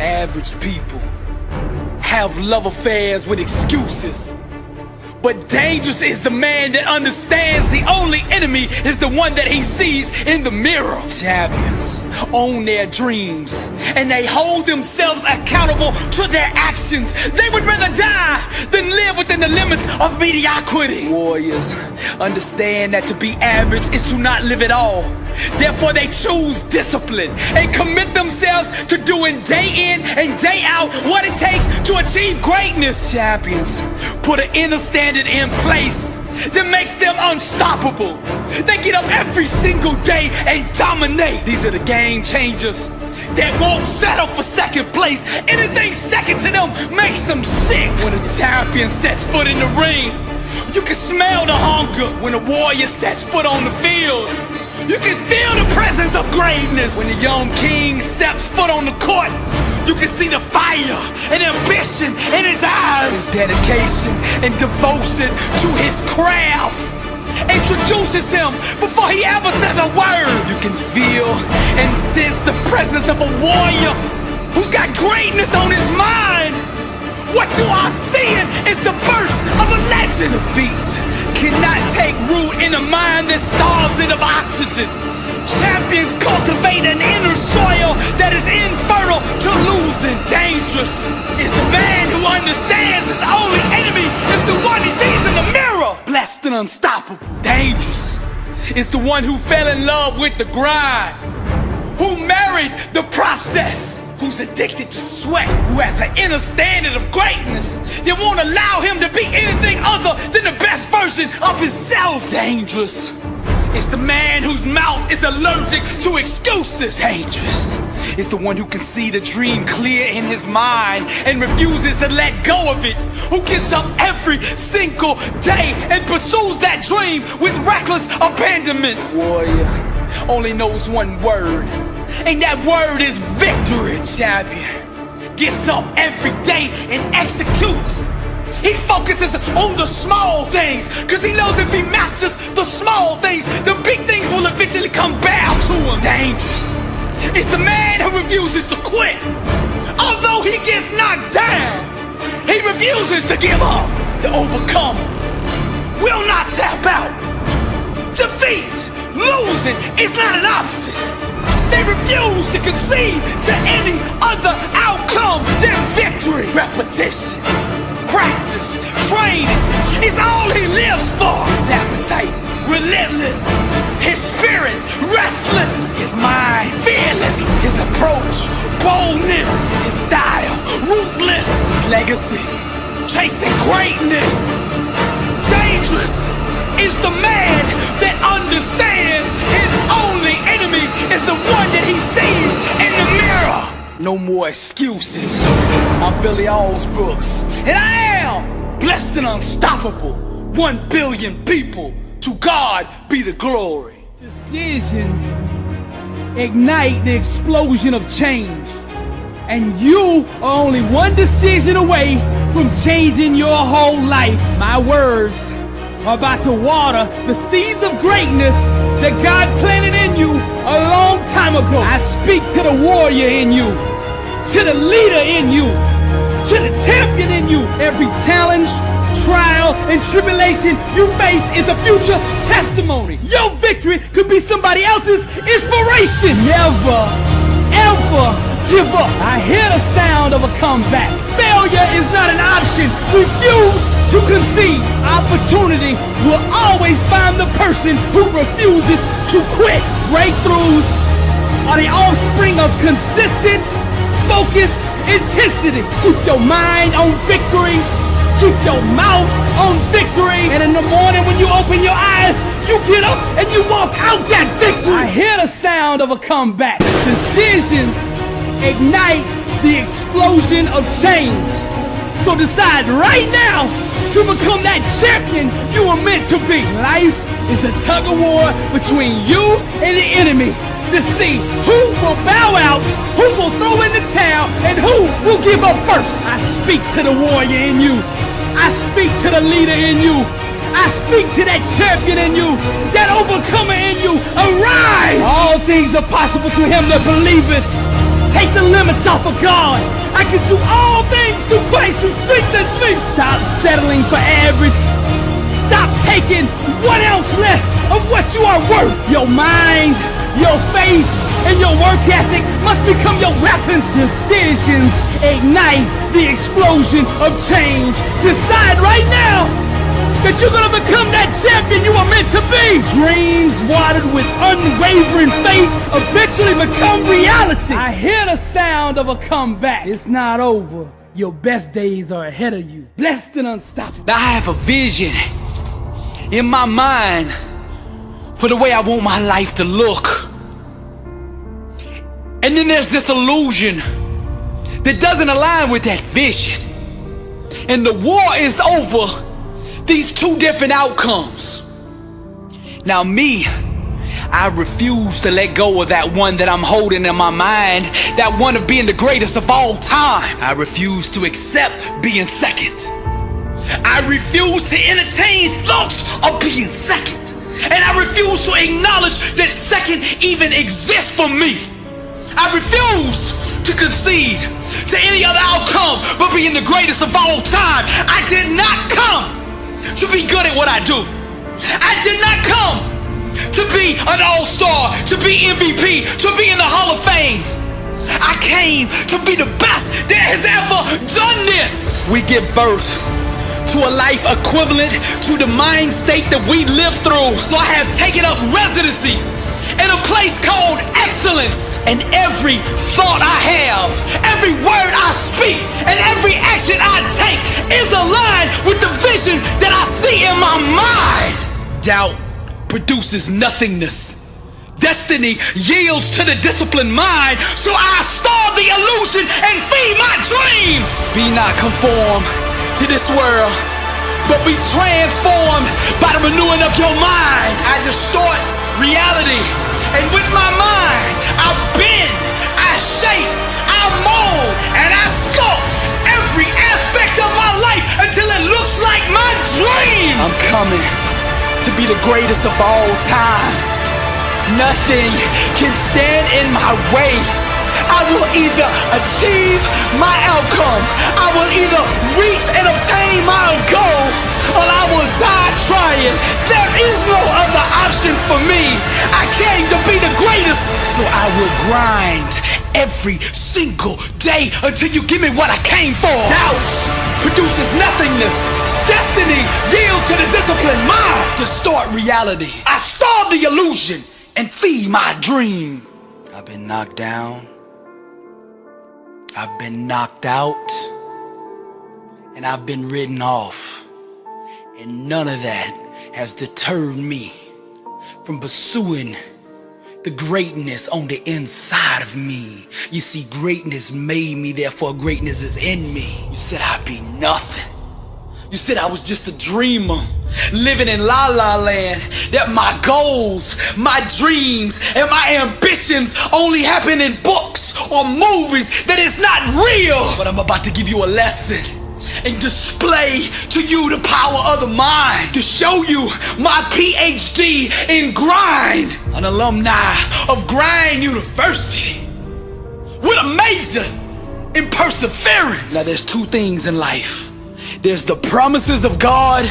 Average people have love affairs with excuses. But dangerous is the man that understands the only enemy is the one that he sees in the mirror. Champions own their dreams and they hold themselves accountable to their actions. They would rather die than live within the limits of mediocrity. Warriors understand that to be average is to not live at all. Therefore they choose discipline and commit themselves to doing day in and day out what it takes to achieve greatness. Champions put an inner standard in place that makes them unstoppable. They get up every single day and dominate. These are the game changers that won't settle for second place. Anything second to them makes them sick. When a champion sets foot in the ring, you can smell the hunger. When a warrior sets foot on the field, you can feel the presence of greatness. When a young king steps foot on the court, you can see the fire and ambition in his eyes. His dedication and devotion to his craft introduces him before he ever says a word. You can feel and sense the presence of a warrior who's got greatness on his mind. What you are seeing is the birth of a legend. Defeat cannot take root in a mind that starves it of oxygen. Champions cultivate an inner soil that is infertile to losing. Dangerous is the man who understands his only enemy is the one he sees in the mirror. Blessed and unstoppable. Dangerous is the one who fell in love with the grind, who married the process, who's addicted to sweat, who has an inner standard of greatness that won't allow him to be anything other than the best version of himself. Dangerous is the man whose mouth is allergic to excuses. Dangerous is the one who can see the dream clear in his mind and refuses to let go of it, who gets up every single day and pursues that dream with reckless abandonment. Warrior only knows one word, and that word is victory. Champion gets up every day and executes. He focuses on the small things, cause he knows if he masters the small things, the big things will eventually come bow to him. Dangerous is the man who refuses to quit. Although he gets knocked down, he refuses to give up. The overcomer will not tap out. Defeat, losing is not an option. They refuse to concede to any other outcome than victory. Repetition, practice, training is all he lives for. His appetite, relentless. His spirit, restless. His mind, fearless. His approach, boldness. His style, ruthless. His legacy, chasing greatness. Dangerous is the man that understands his only enemy is the one that he sees in the mirror. No more excuses. I'm Billy Allsbrooks, and I am blessed and unstoppable. 1 billion people, to God be the glory. Decisions ignite the explosion of change, and you are only one decision away from changing your whole life. My words are about to water the seeds of greatness that God planted in you a long time ago. I speak to the warrior in you, to the leader in you, to the champion in you. Every challenge, trial, and tribulation you face is a future testimony. Your victory could be somebody else's inspiration. Never, ever give up. I hear the sound of a comeback. Failure is not an option. Refuse to concede. Opportunity will always find the person who refuses to quit. Breakthroughs are the offspring of consistent, focused intensity. Keep your mind on victory. Keep your mouth on victory. And in the morning when you open your eyes, you get up and you walk out that victory. I hear the sound of a comeback. Decisions ignite the explosion of change. So decide right now to become that champion you were meant to be. Life is a tug of war between you and the enemy to see who will bow out, who will throw in the towel, and who will give up first. I speak to the warrior in you. I speak to the leader in you. I speak to that champion in you, that overcomer in you. Arise! All things are possible to him that believeth. Take take the limits off of God. I can do all things through Christ who strengthens me. Stop settling for average. Stop taking 1 ounce less of what you are worth. Your mind, your faith, and your work ethic must become your weapons. Decisions ignite the explosion of change. Decide right now that you're gonna become that champion you were meant to be. Dreams watered with unwavering faith eventually become reality. I hear the sound of a comeback. It's not over. Your best days are ahead of you. Blessed and unstoppable. Now I have a vision in my mind for the way I want my life to look. And then there's this illusion that doesn't align with that vision. And the war is over these two different outcomes. Now me, I refuse to let go of that one that I'm holding in my mind, that one of being the greatest of all time. I refuse to accept being second. I refuse to entertain thoughts of being second. And I refuse to acknowledge that second even exists for me. I refuse to concede to any other outcome but being the greatest of all time. I did not come to be good at what I do. I did not come to be an all-star, to be MVP, to be in the Hall of Fame. I came to be the best that has ever done this. We give birth to a life equivalent to the mind state that we live through. So I have taken up residency in a place called excellence. And every thought I have, every word I speak, and every action I take is aligned with the vision that I see in my mind. Doubt produces nothingness. Destiny yields to the disciplined mind. So I starve the illusion and feed my dream. Be not conformed to this world, but be transformed by the renewing of your mind. I distort reality, and with my mind I bend, I shape, I mold, and I sculpt every aspect of my life until it looks like my dream. I'm coming to be the greatest of all time. Nothing can stand in my way. I will either achieve my outcome, I will either reach and obtain my goal, or I will die trying. There is no other option for me. I came to be the greatest, so I will grind every single day until you give me what I came for. Doubt produces nothingness. Destiny yields to the disciplined mind. Distort reality. I starve the illusion and feed my dream. I've been knocked down, I've been knocked out, and I've been written off. And none of that has deterred me from pursuing the greatness on the inside of me. You see, greatness made me, therefore greatness is in me. You said I'd be nothing. You said I was just a dreamer, living in la la land, that my goals, my dreams, and my ambitions only happen in books or movies, that it's not real. But I'm about to give you a lesson and display to you the power of the mind, to show you my PhD in grind, an alumni of Grind University with a major in perseverance. Now there's two things in life. There's the promises of God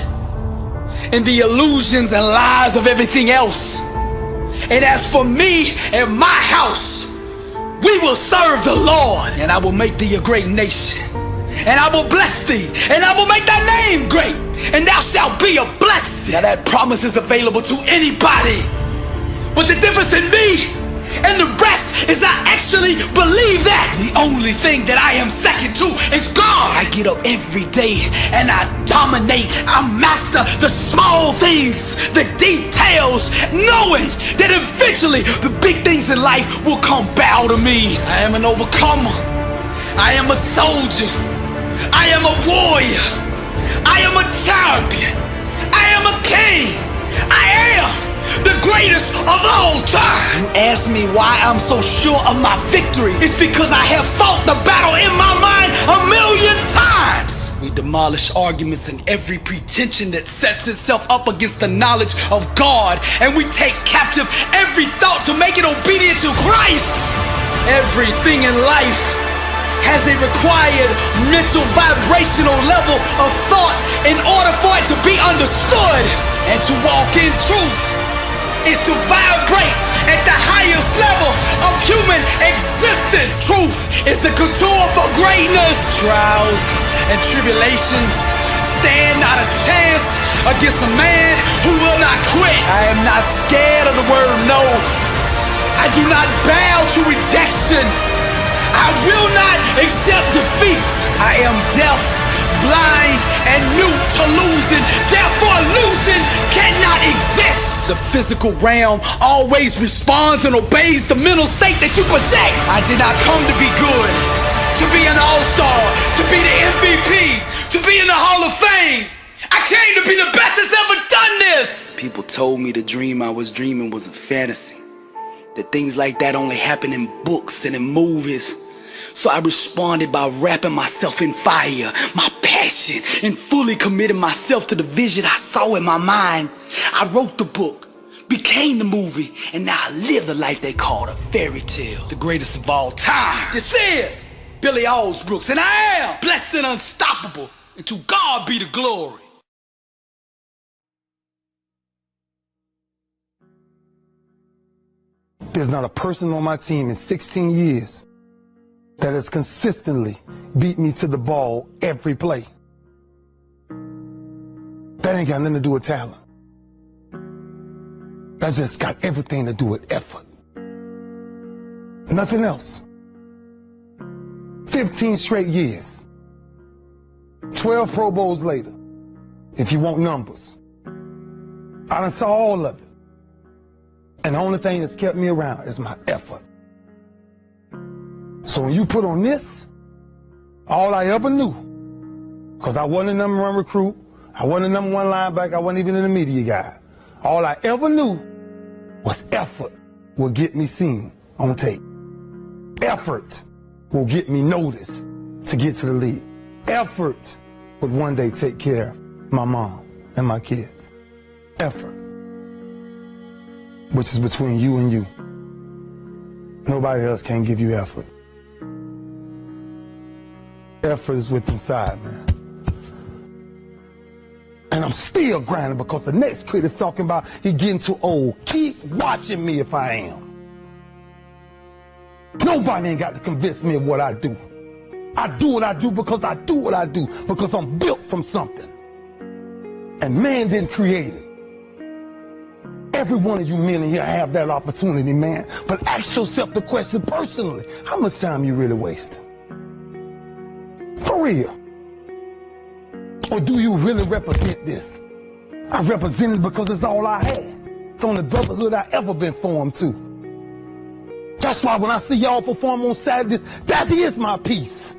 and the illusions and lies of everything else. And as for me and my house, we will serve the Lord, and I will make thee a great nation, and I will bless thee, and I will make thy name great, and thou shalt be a blessing. Now that promise is available to anybody, but the difference in me and the rest is I actually believe that the only thing that I am second to is God. I get up every day and I dominate. I master the small things, the details, knowing that eventually the big things in life will come bow to me. I am an overcomer. I am a soldier. I am a warrior. I am a champion. I am a king. I am the greatest of all time. You ask me why I'm so sure of my victory. It's because I have fought the battle in my mind 1,000,000 times. We demolish arguments and every pretension that sets itself up against the knowledge of God, and we take captive every thought to make it obedient to Christ. Everything in life has a required mental vibrational level of thought in order for it to be understood. And to walk in truth is to vibrate at the highest level of human existence. Truth is the couture for greatness. Trials and tribulations stand not a chance against a man who will not quit. I am not scared of the word no. I do not bow to rejection. I will not accept defeat. I am deaf, blind, and mute to losing. Therefore, losing cannot exist. The physical realm always responds and obeys the mental state that you project. I did not come to be good, to be an all-star, to be the MVP, to be in the Hall of Fame. I came to be the best that's ever done this. People told me the dream I was dreaming was a fantasy, that things like that only happen in books and in movies. So I responded by wrapping myself in fire, my passion, and fully committing myself to the vision I saw in my mind. I wrote the book, became the movie, and now I live the life they called a fairy tale. The greatest of all time. This is Billy Allsbrooks, and I am blessed and unstoppable, and to God be the glory. There's not a person on my team in 16 years that has consistently beat me to the ball every play. That ain't got nothing to do with talent. That's just got everything to do with effort. Nothing else. 15 straight years. 12 Pro Bowls later, if you want numbers. I done saw all of it. And the only thing that's kept me around is my effort. So when you put on this, all I ever knew, because I wasn't a number one recruit, I wasn't a number one linebacker, I wasn't even in the media guy. All I ever knew was effort will get me seen on tape. Effort will get me noticed to get to the league. Effort would one day take care of my mom and my kids. Effort. Which is between you and you. Nobody else can give you effort. Effort is within inside, man. And I'm still grinding because the next kid is talking about he getting too old. Keep watching me if I am. Nobody ain't got to convince me of what I do. I do what I do because I do what I do, because I'm built from something. And man didn't create it. Every one of you men in here have that opportunity, man. But ask yourself the question personally, how much time you really wasting? For real. Or do you really represent this? I represent it because it's all I had. It's the only brotherhood I ever been formed to. That's why when I see y'all perform on Saturdays, that is my peace.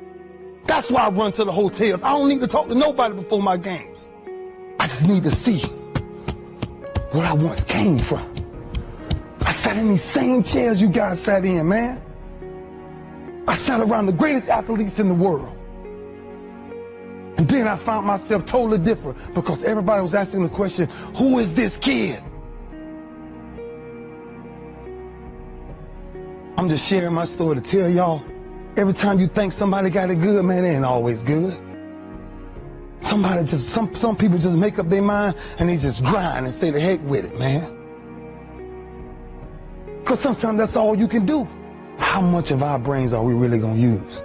That's why I run to the hotels. I don't need to talk to nobody before my games. I just need to see what I once came from. I sat in these same chairs you guys sat in, man. I sat around the greatest athletes in the world. And then I found myself totally different because everybody was asking the question, who is this kid? I'm just sharing my story to tell y'all, every time you think somebody got it good, man, it ain't always good. Some people just make up their mind and they just grind and say the heck with it, man. Because sometimes that's all you can do. How much of our brains are we really going to use?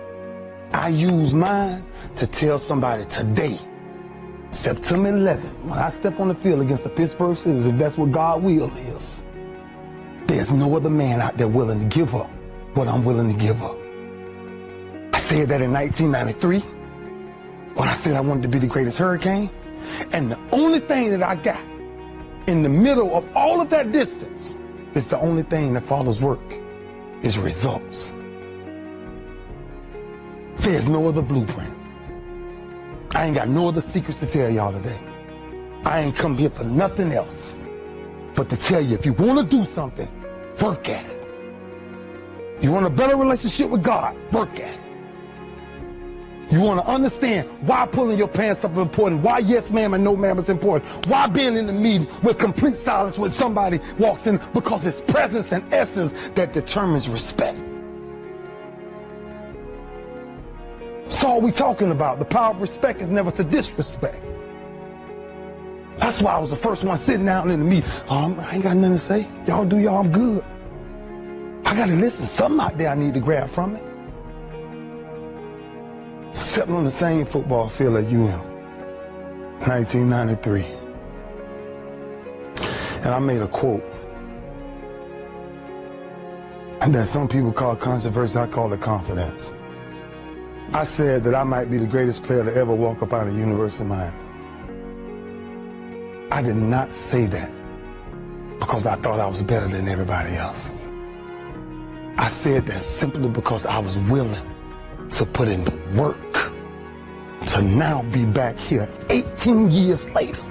I use mine to tell somebody today, September 11th, when I step on the field against the Pittsburgh Steelers, if that's what God's will is, there's no other man out there willing to give up what I'm willing to give up. I said that in 1993, when I said I wanted to be the greatest Hurricane. And the only thing that I got in the middle of all of that distance is the only thing that follows work is results. There's no other blueprint. I ain't got no other secrets to tell y'all today. I ain't come here for nothing else but to tell you, if you want to do something, work at it. You want a better relationship with God, work at it. You want to understand why pulling your pants up is important, why yes ma'am and no ma'am is important, why being in the meeting with complete silence when somebody walks in, because it's presence and essence that determines respect. That's all we talking about. The power of respect is never to disrespect. That's why I was the first one sitting down in the meeting. I ain't got nothing to say. Y'all do y'all, I'm good. I gotta listen. Something out there I need to grab from it. Sitting on the same football field as you am. 1993. And I made a quote. And that some people call controversy, I call it confidence. I said that I might be the greatest player to ever walk up out of the University of Miami. I did not say that because I thought I was better than everybody else. I said that simply because I was willing to put in the work to now be back here 18 years later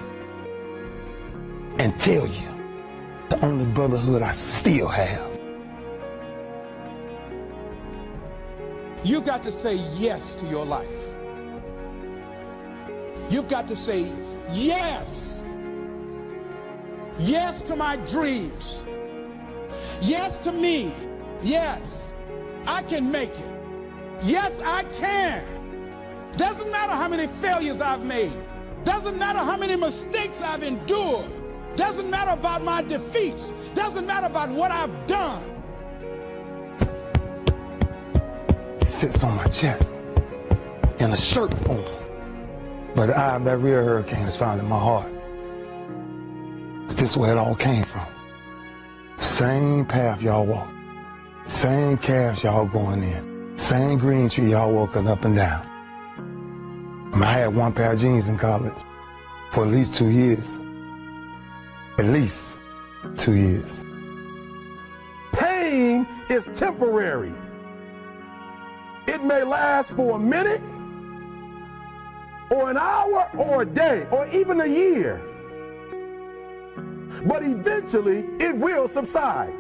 and tell you the only brotherhood I still have. You got to say yes to your life. You've got to say yes. Yes to my dreams. Yes to me. Yes, I can make it. Yes, I can. Doesn't matter how many failures I've made. Doesn't matter how many mistakes I've endured. Doesn't matter about my defeats. Doesn't matter about what I've done. It sits on my chest in a shirt form. But the eye of that real hurricane is found in my heart. Is this where it all came from? Same path y'all walk. Same calves y'all going in. Same green tree y'all walking up and down. I had one pair of jeans in college for at least 2 years. At least 2 years. Pain is temporary. It may last for a minute, or an hour, or a day, or even a year. But eventually, it will subside.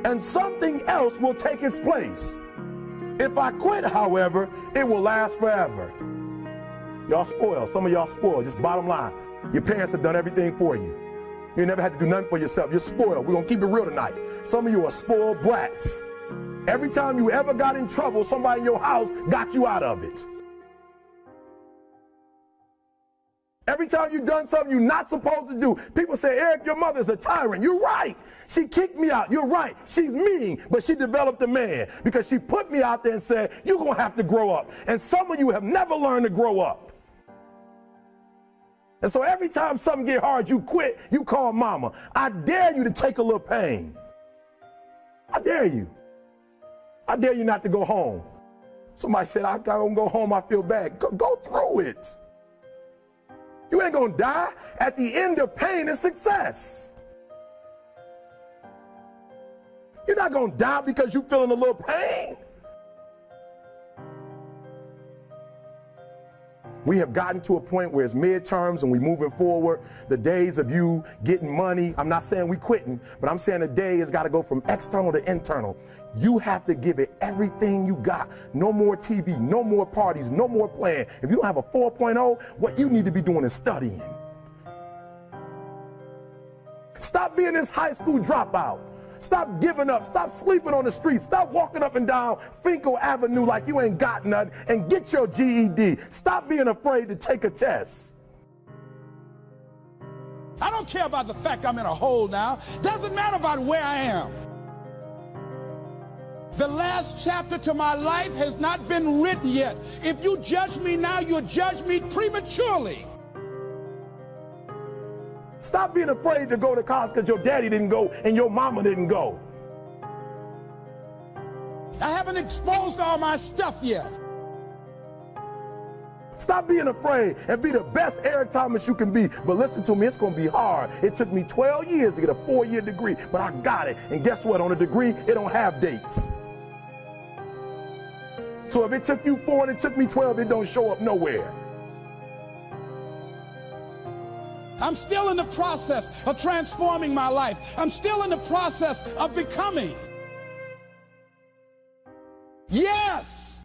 And something else will take its place. If I quit, however, it will last forever. Y'all spoiled. Some of y'all spoiled. Just bottom line. Your parents have done everything for you. You never had to do nothing for yourself. You're spoiled. We're going to keep it real tonight. Some of you are spoiled brats. Every time you ever got in trouble, somebody in your house got you out of it. Every time you've done something you're not supposed to do, people say, Eric, your mother's a tyrant. You're right. She kicked me out. You're right. She's mean, but she developed a man because she put me out there and said, you're going to have to grow up. And some of you have never learned to grow up. And so every time something get hard, you quit, you call mama. I dare you to take a little pain. I dare you. I dare you not to go home. Somebody said, I don't go home, I feel bad. Go through it. You ain't gonna die. At the end of pain is success. You're not gonna die because you're feeling a little pain. We have gotten to a point where it's midterms and we're moving forward. The days of you getting money, I'm not saying we quitting, but I'm saying the day has got to go from external to internal. You have to give it everything you got. No more TV, no more parties, no more playing. If you don't have a 4.0, what you need to be doing is studying. Stop being this high school dropout. Stop giving up. Stop sleeping on the street. Stop walking up and down Finkel Avenue like you ain't got nothing, and get your GED. Stop being afraid to take a test. I don't care about the fact I'm in a hole now. Doesn't matter about where I am. The last chapter to my life has not been written yet. If you judge me now, you'll judge me prematurely. Stop being afraid to go to college because your daddy didn't go and your mama didn't go. I haven't exposed all my stuff yet. Stop being afraid and be the best Eric Thomas you can be. But listen to me, it's going to be hard. It took me 12 years to get a 4-year degree, but I got it. And guess what? On a degree, it don't have dates. So if it took you 4 and it took me 12, it don't show up nowhere. I'm still in the process of transforming my life. I'm still in the process of becoming. Yes.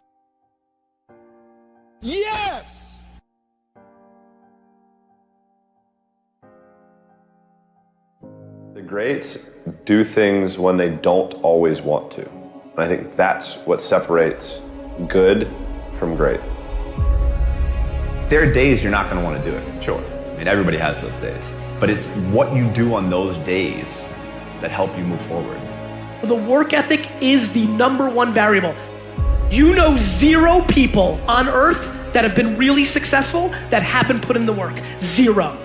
Yes. The greats do things when they don't always want to. And I think that's what separates good from great? There are days you're not going to want to do it, sure. I mean, everybody has those days. But it's what you do on those days that help you move forward. The work ethic is the #1 variable. You know 0 people on earth that have been really successful that haven't put in the work. 0.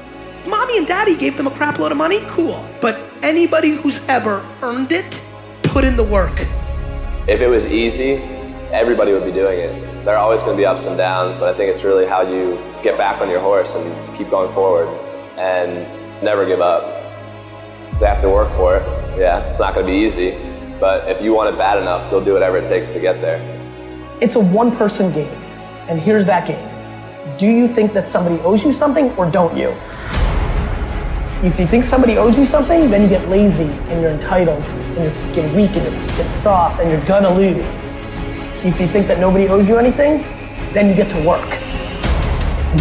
Mommy and daddy gave them a crap load of money, cool. But anybody who's ever earned it, put in the work. If it was easy, everybody would be doing it. There are always going to be ups and downs, but I think it's really how you get back on your horse and keep going forward and never give up. They have to work for it. Yeah, it's not going to be easy, but if you want it bad enough, they'll do whatever it takes to get there. It's a one-person game, and here's that game. Do you think that somebody owes you something, or don't you? If you think somebody owes you something, then you get lazy, and you're entitled, and you're getting weak, and you get soft, and you're gonna lose. If you think that nobody owes you anything, then you get to work.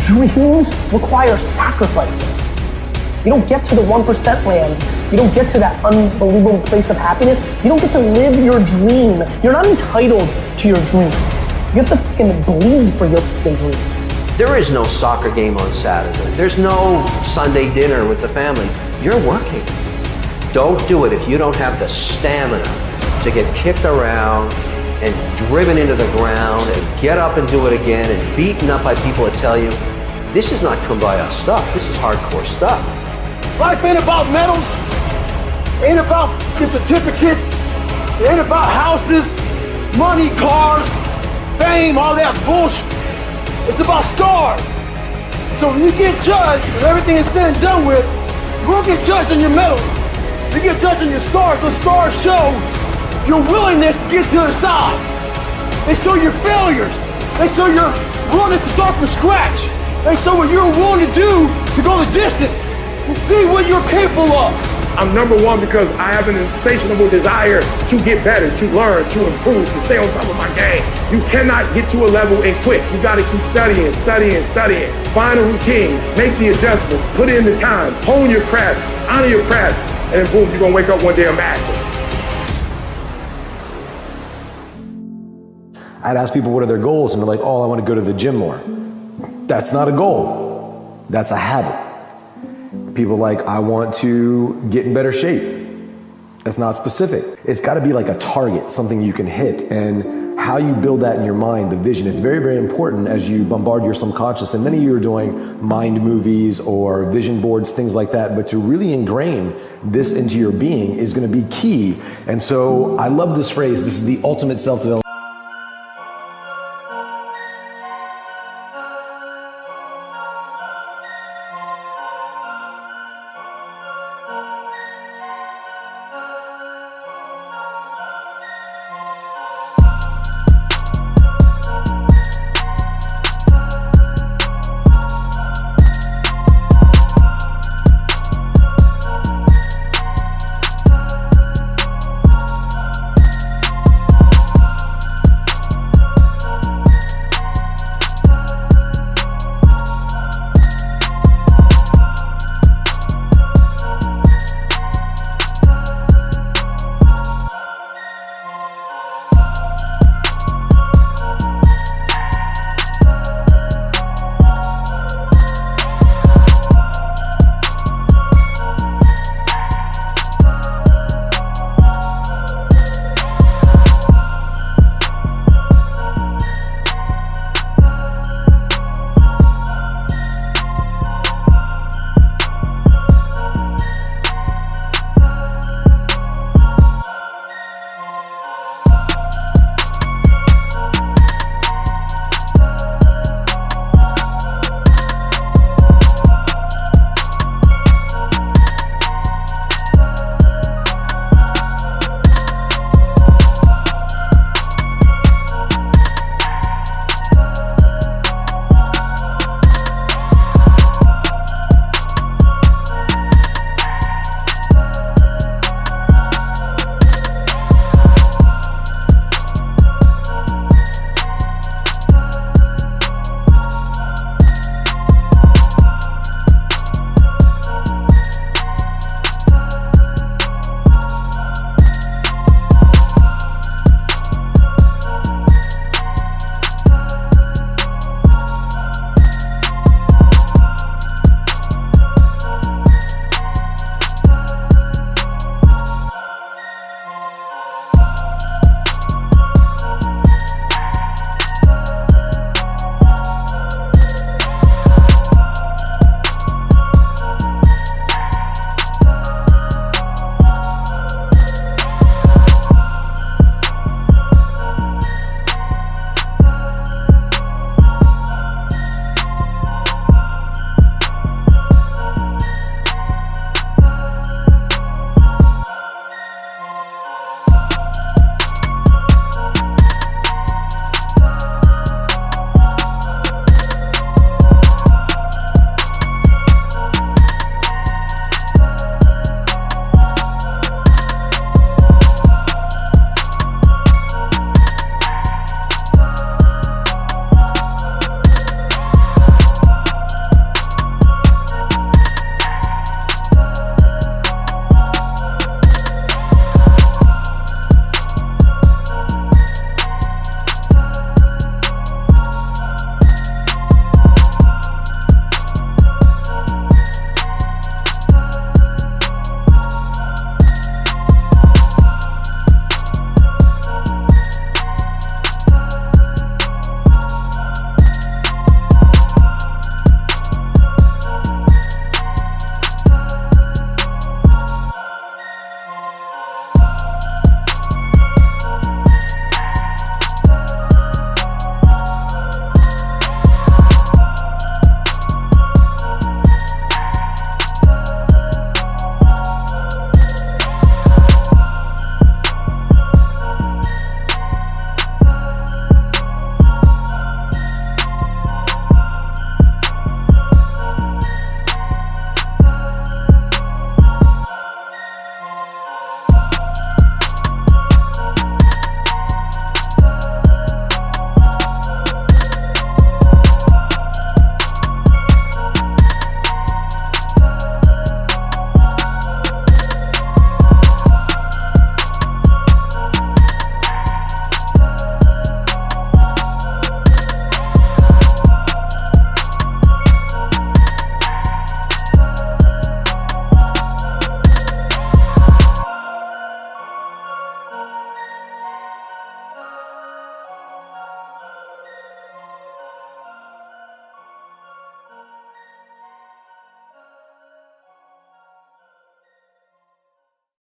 Dreams require sacrifices. You don't get to the 1% land. You don't get to that unbelievable place of happiness. You don't get to live your dream. You're not entitled to your dream. You have to fucking bleed for your fucking dream. There is no soccer game on Saturday. There's no Sunday dinner with the family. You're working. Don't do it if you don't have the stamina to get kicked around and driven into the ground and get up and do it again and beaten up by people that tell you, this is not kumbaya stuff, this is hardcore stuff. Life ain't about medals, ain't about certificates, it ain't about houses, money, cars, fame, all that bullshit. It's about scars. So when you get judged, and everything is said and done with, you won't get judged on your medals. You get judged on your scars. Those scars show your willingness to get to the other side. They show your failures. They show your willingness to start from scratch. They show what you're willing to do to go the distance and see what you're capable of. I'm #1 because I have an insatiable desire to get better, to learn, to improve, to stay on top of my game. You cannot get to a level and quit. You got to keep studying, studying, studying. Find the routines, make the adjustments, put in the times, hone your craft, honor your craft, and then boom, you're going to wake up one day a master. I'd ask people what are their goals, and they're like, oh, I want to go to the gym more. That's not a goal. That's a habit. People like, I want to get in better shape. That's not specific. It's got to be like a target, something you can hit, and how you build that in your mind, the vision. It's very, very important as you bombard your subconscious, and many of you are doing mind movies or vision boards, things like that, but to really ingrain this into your being is going to be key. And so I love this phrase, this is the ultimate self-development.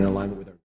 in alignment with